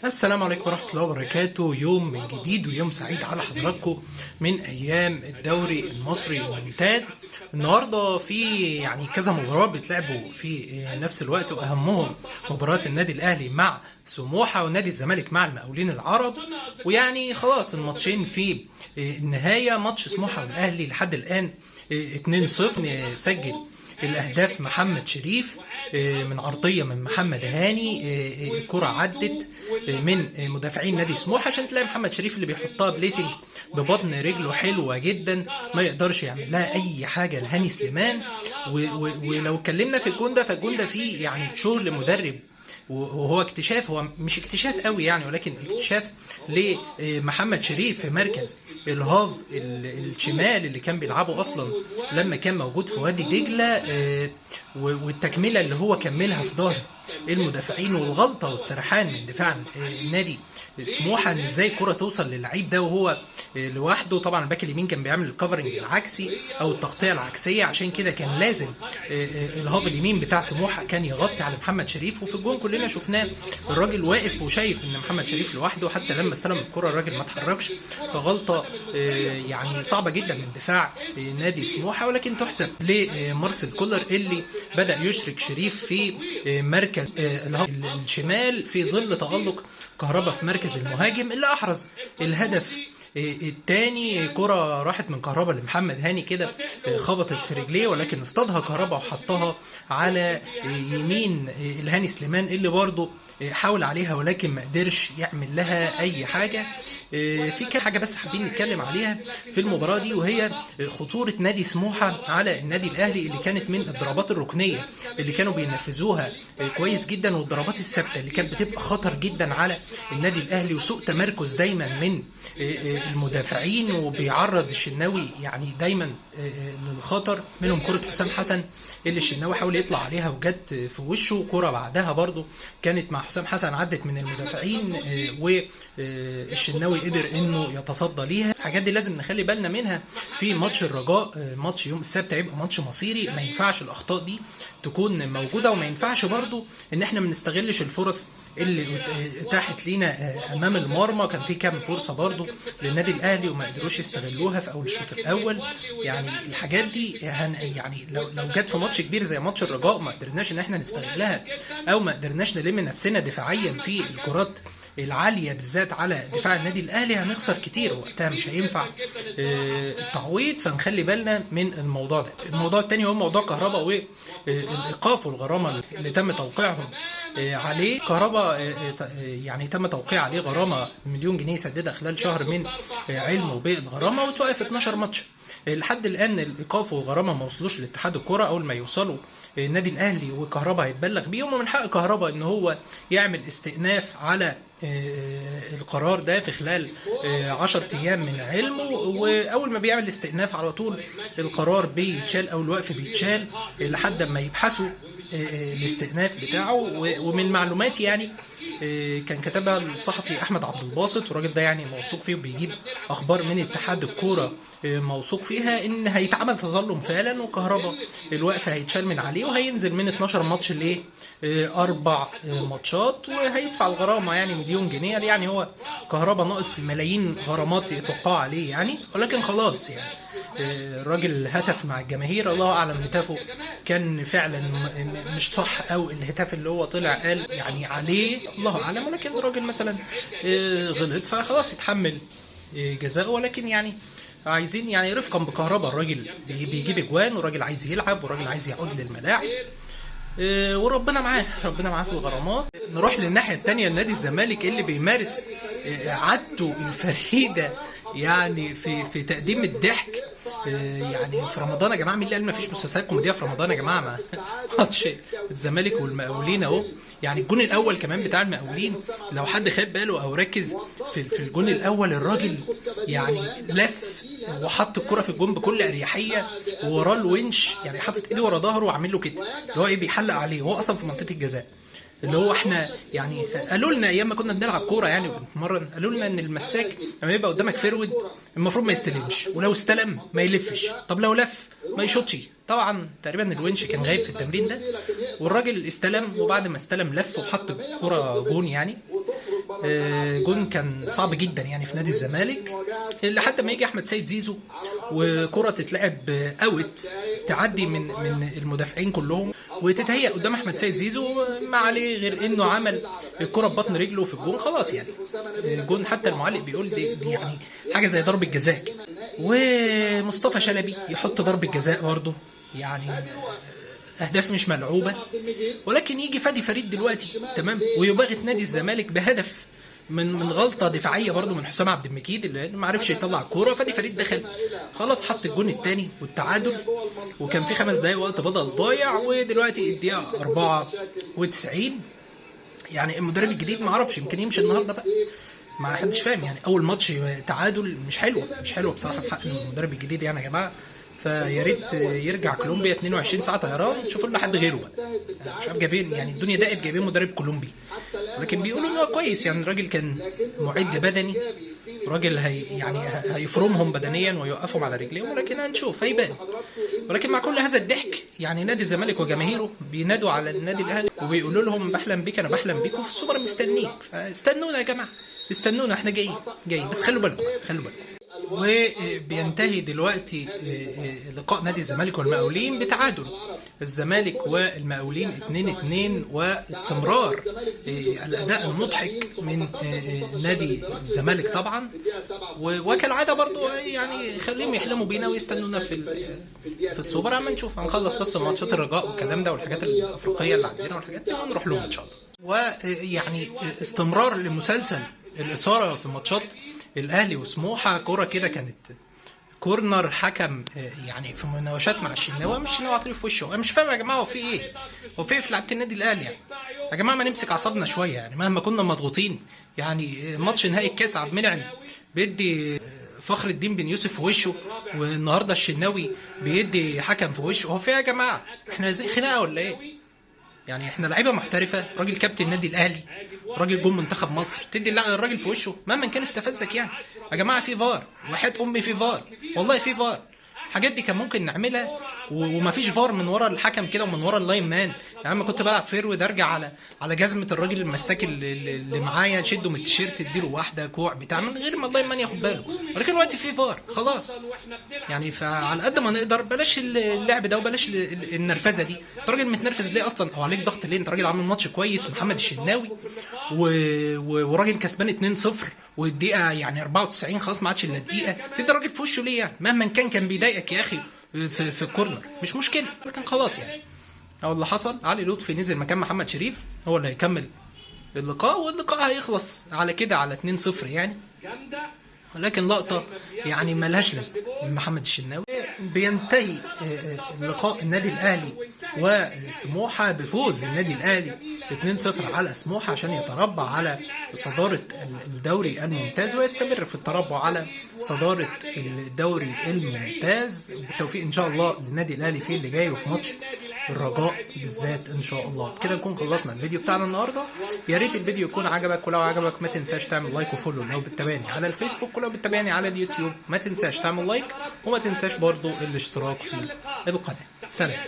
السلام عليكم ورحمة الله وبركاته. يوم من جديد ويوم سعيد على حضراتكم من أيام الدوري المصري الممتاز. النهاردة في كذا مباراة بيتلعبوا في نفس الوقت، وأهمهم مباراة النادي الأهلي مع سموحة ونادي الزمالك مع المقاولين العرب. خلاص الماتشين في النهاية. ماتش سموحة والأهلي لحد الآن 2-0. سجل الأهداف محمد شريف من عرضية من محمد هاني. الكرة عدت من مدافعين نادي سموحة عشان تلاقي محمد شريف اللي بيحطها بليسنج ببطن رجله حلوة جدا، ما يقدرش يعمل لها أي حاجة لهاني سليمان. ولو اتكلمنا في الجون ده فالجون ده فيه شغل مدرب، وهو اكتشاف، هو مش اكتشاف قوي ولكن اكتشاف لمحمد شريف في مركز الهاف الشمال اللي كان بيلعبه اصلا لما كان موجود في وادي دجله، والتكمله اللي هو كملها في ظهر المدافعين، والغلطه والسرحان من دفاع النادي سموحه ان ازاي الكره توصل للعيب ده وهو لوحده. طبعا الباك اليمين كان بيعمل الكفرنج العكسي او التغطيه العكسيه، عشان كده كان لازم الهاف اليمين بتاع سموحه كان يغطي على محمد شريف. وفي الجون كلنا شفناه الراجل واقف وشايف ان محمد شريف لوحده، حتى لما استلم الكره الراجل ما اتحركش. فغلطه صعبه جدا من دفاع نادي سموحه، ولكن تحسب لمارسيل كولر اللي بدا يشرك شريف في مركز الشمال في ظل تألق كهربا في مركز المهاجم اللي احرز الهدف الثاني. كرة راحت من كهربا لمحمد هاني كده، خبطت في رجليه، ولكن اصطادها كهربا وحطها على يمين الهاني سليمان اللي برضه حاول عليها ولكن ما قدرش يعمل لها اي حاجة. في كام حاجة بس حابين نتكلم عليها في المباراة دي، وهي خطورة نادي سموحة على النادي الاهلي اللي كانت من الضربات الركنية اللي كانوا بينفذوها كويس جدا، والضربات الثابتة اللي كانت بتبقى خطر جدا على النادي الاهلي، وسوء تمركز دايما من المدافعين، وبيعرض الشناوي دايما للخطر. منهم كرة حسام حسن اللي الشناوي حاول يطلع عليها وجت في وشه، كرة بعدها برضو كانت مع حسام حسن عدت من المدافعين والشناوي قدر انه يتصدى ليها. الحاجات دي لازم نخلي بالنا منها في ماتش الرجاء. ماتش يوم السبت هيبقى ماتش مصيري، ما ينفعش الاخطاء دي تكون موجودة، وما ينفعش برضو ان احنا ما نستغلش الفرص اللي اتاحت لينا امام المرمى. كان في كام فرصه برضو للنادي الاهلي وما قدروش يستغلوها في اول الشوط الاول. الحاجات دي لو جت في ماتش كبير زي ماتش الرجاء ما قدرناش ان احنا نستغلها، او ما قدرناش نلم نفسنا دفاعيا في الكرات العاليه بالذات على دفاع النادي الاهلي، هنخسر كتير وقتها، مش هينفع التعويض. فنخلي بالنا من الموضوع ده. الموضوع الثاني هو موضوع كهربا والايقاف والغرامه اللي تم توقيعهم عليه. كهربا تم توقيع عليه غرامه مليون جنيه سددها خلال شهر من علمه بالغرامه، وتوقف 12 ماتش. لحد الان الايقاف والغرامه ما وصلوش لاتحاد الكره. اول ما يوصلوا النادي الاهلي وكهربا هيتبلغ بيهم، ومن حق كهربا ان هو يعمل استئناف على القرار ده في خلال 10 ايام من علمه. واول ما بيعمل استئناف على طول القرار بيتشال او الوقف بيتشال لحد ما يبحثوا الاستئناف بتاعه. ومن معلوماتي كان كتبها الصحفي احمد عبد الباسط، والراجل ده موثوق فيه وبيجيب اخبار من اتحاد الكوره موثوق فيها، ان هيتعمل تظلم فعلا، وكهربا الوقف هيتشال من عليه وهينزل من 12 ماتش ل 4 ماتشات، وهيدفع الغرامه مليون جنيه. هو كهربا ناقص ملايين غرامات يتوقع عليه ولكن خلاص الراجل هتف مع الجماهير. الله اعلم هتافه كان فعلا مش صح، او الهتاف اللي هو طلع قال عليه الله اعلم، ولكن الراجل مثلا غلط فخلاص يتحمل جزاءه. ولكن عايزين رفقا بكهربا، الراجل بيجيب اجوان، والراجل عايز يلعب، والراجل عايز يعود للملاعب، وربنا معاه في الغرامات. نروح للناحيه الثانيه، النادي الزمالك اللي بيمارس عادته الفريده في تقديم الضحك. في رمضان يا جماعه، مين اللي قال ما فيش مسلسلات كوميديه في رمضان يا جماعه؟ ماتش الزمالك والمقاولين اهو. الجون الاول كمان بتاع المقاولين، لو حد خد باله او ركز في الجون الاول، الراجل لف وحط الكرة في الجون بكل اريحيه، ووراه الونش حاطط ايده ورا ظهره وعامل له كده اللي هو بيحلق عليه، وهو اصلا في منطقه الجزاء. اللي هو احنا قالوا لنا ايام ما كنا بنلعب كوره وبنتمرن، قالوا لنا ان المساك لما يبقى قدامك فيرود المفروض ما يستلمش، ولو استلم ما يلفش، طب لو لف ما يشوطش. طبعا تقريبا الونش كان غايب في التمرين ده، والراجل استلم، وبعد ما استلم لف وحط الكرة جون جون كان صعب جدا يعني في نادي الزمالك، لحد ما يجي احمد سيد زيزو وكره تتلعب اوت تعدي من المدافعين كلهم وتتهيأ قدام احمد سيد زيزو، ما عليه غير انه عمل الكره ببطن رجله في الجون خلاص يعني الجون. حتى المعلق بيقول دي يعني حاجه زي ضربه جزاء. ومصطفى شلبي يحط ضربه جزاء برضه، يعني اهداف مش ملعوبه. ولكن يجي فادي فريد دلوقتي تمام ويباغت نادي الزمالك بهدف من غلطه دفاعيه برضو من حسام عبد المجيد اللي ما عرفش يطلع الكوره. فادي فريد دخل خلاص حط الجون الثاني والتعادل، وكان في 5 دقايق وقت بدل ضايع، ودلوقتي الدقيقه 94. يعني المدرب الجديد ما اعرفش يمكن يمشي النهارده بقى، ما حدش فاهم يعني. اول ماتش تعادل مش حلو بصراحه في حق المدرب الجديد يعني يا جماعه. فيا ريت يرجع كولومبيا 22 ساعه طيران، شوفوا لنا حد غيره بقى. مش عارف جايبين يعني الدنيا ضاقت جايبين مدرب كولومبي، ولكن بيقولوا ان هو كويس يعني. الراجل كان معد بدني، راجل يعني هيفرمهم بدنيا ويوقفهم على رجليهم، ولكن هنشوف هيبان. ولكن مع كل هذا الضحك يعني نادي الزمالك وجماهيره بينادوا على النادي الاهلي وبيقولوا لهم بحلم بيك انا بحلم بيكم في السوبر مستنيك، فاستنونا يا جماعه استنونا احنا جايين بس خلوا بالكم. وبينتهي دلوقتي لقاء نادي الزمالك والمقاولين بتعادل الزمالك والمقاولين 2-2، واستمرار الاداء المضحك من نادي الزمالك طبعا. وكالعاده برضو يعني خليهم يحلموا بينا ويستنونا في السوبر. اما نشوف هنخلص بس ماتشات الرجاء والكلام ده والحاجات الافريقيه اللي عندنا والحاجات دي ونروح لهم ان شاء الله. ويعني استمرار لمسلسل الاثاره في ماتشات الاهلي وسموحه. كوره كده كانت كورنر، حكم يعني في مناوشات مع الشناوي، مش الشناوي عطيه في وشه. انا مش فاهم يا جماعه هو في ايه في لعيبه النادي الاهلي يعني يا جماعه؟ ما نمسك اعصابنا شويه يعني مهما كنا مضغوطين. يعني ماتش نهائي الكاس عبد المنعم بيدي فخر الدين بن يوسف في وشه، والنهارده الشناوي بيدي حكم في وشه. هو في ايه يا جماعه؟ احنا زي خناقه ولا ايه يعني؟ احنا لعيبه محترفه، راجل كابتن النادي الاهلي، راجل جم منتخب مصر، تدي الراجل في وشه مهما كان استفزك يعني يا جماعه؟ في فار، وحياه امي في فار، والله في فار. الحاجات دي كان ممكن نعملها ومفيش فار من ورا الحكم كده ومن ورا اللاين مان. يعني انا كنت بلعب فيرود ارجع على جزمه الراجل المساك اللي معايا، شده من التيشيرت اديله واحده كوع بتاع من غير ما اللاين مان ياخد باله. ولكن دلوقتي في فار خلاص يعني. فعلى قد ما نقدر بلاش اللعب ده وبلاش النرفزه دي. انت راجل متنرفز ليه اصلا او عليك ضغط ليه؟ انت راجل عامل ماتش كويس محمد الشناوي وراجل كسبان 2-0 والدقيقه يعني 94 خلاص ما عادش الا دقيقه، تدي الراجل في وشه ليه يعني؟ مهما كان بيضايقك يا اخي في الكورنر مش مشكله، لكن خلاص يعني. او اللي حصل علي لطفي نزل مكان محمد شريف هو اللي هيكمل اللقاء، واللقاء هيخلص على كده على 2-0 يعني. ولكن لقطه يعني ملهاش لازمه من محمد الشناوي. بينتهي لقاء النادي الاهلي وسموحه بفوز النادي الاهلي 2-0 على سموحه عشان يتربع على صداره الدوري الممتاز ويستمر في التربع على صداره الدوري الممتاز. بالتوفيق ان شاء الله للنادي الاهلي في اللي جاي وفي ماتش الرجاء بالذات ان شاء الله. كده نكون خلصنا الفيديو بتاعنا النهارده. يا ريت الفيديو يكون عجبك، ولو عجبك ما تنساش تعمل لايك وفولو لو بتتابعني على الفيسبوك، ولو بتتابعني على اليوتيوب ما تنساش تعمل لايك، وما تنساش برضو الاشتراك في القناه. سلام.